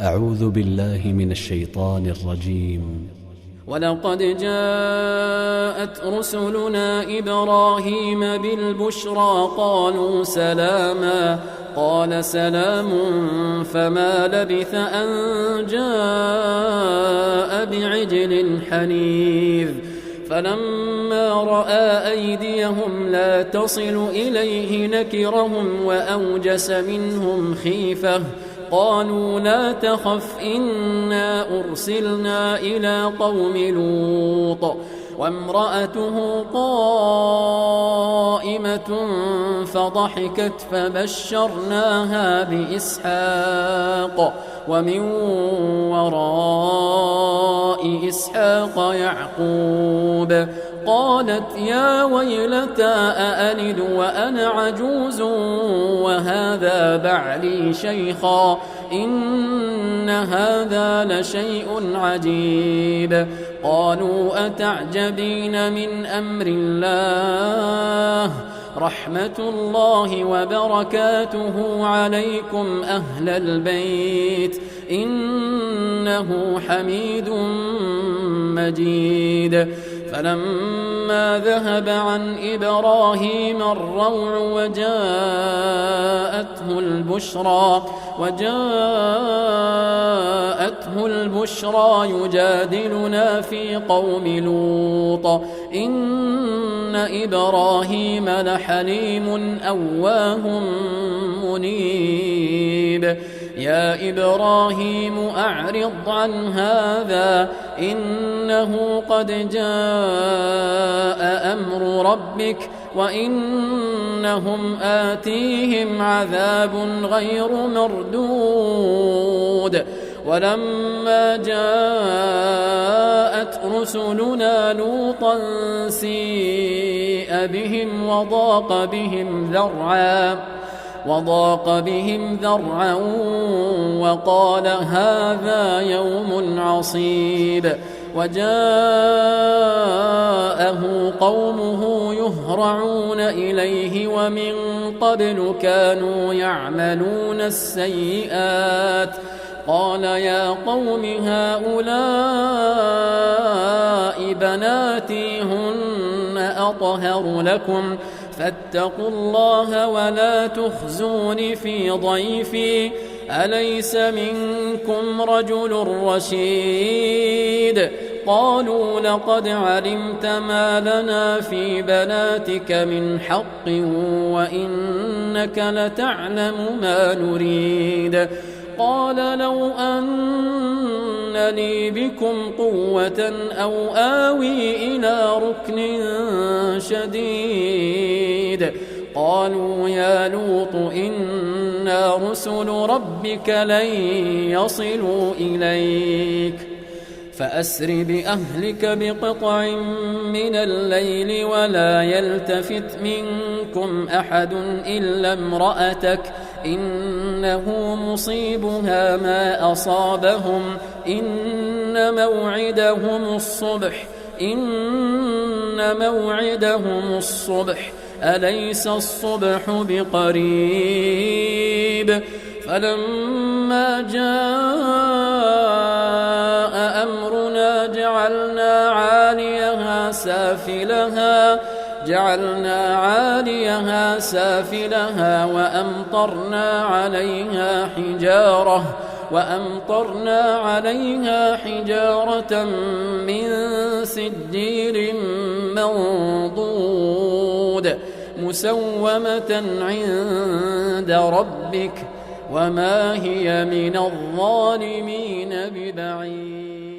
أعوذ بالله من الشيطان الرجيم. ولقد جاءت رسلنا إبراهيم بالبشرى قالوا سلاما قال سلام فما لبث أن جاء بعجل حنيذ فلما رأى أيديهم لا تصل إليه نكرهم وأوجس منهم خيفة قالوا لا تخف إنا أرسلنا إلى قوم لوط وامرأته قائمة فضحكت فبشرناها بإسحاق ومن وراء إسحاق يعقوب قالت يا ويلتى أألد وأنا عجوز وهذا بعلي شيخا إن هذا لشيء عجيب قالوا أتعجبين من أمر الله رحمة الله وبركاته عليكم أهل البيت إنه حميد مجيد فلما ذهب عن إبراهيم الروع وجاءته البشرى يجادلنا في قوم لوط إن إبراهيم لحليم أواه منيب يا إبراهيم أعرض عن هذا إنه قد جاء أمر ربك وإنهم آتيهم عذاب غير مردود ولما جاءت رسلنا لوطا سيء بهم وضاق بهم ذرعا وقال هذا يوم عصيب وجاءه قومه يهرعون إليه ومن قبل كانوا يعملون السيئات قال يا قوم هؤلاء بناتي هن أطهر لكم فاتقوا الله ولا تخزون في ضيفي أليس منكم رجل رشيد قالوا لقد علمت ما لنا في بناتك من حق وإنك لتعلم ما نريد قال لو أن لي بكم قوة أو آوي إلى ركن شديد قالوا يا لوط إنا رسل ربك لن يصلوا إليك فأسر بأهلك بقطع من الليل ولا يلتفت منكم أحد إلا امرأتك إنه مصيبها ما أصابهم إن موعدهم الصبح أليس الصبح بقريب فلما جاء أمرنا جعلنا عاليها سافلها وأمطرنا عليها حجارة من سجيل منضود مسومة عند ربك وما هي من الظالمين ببعيد.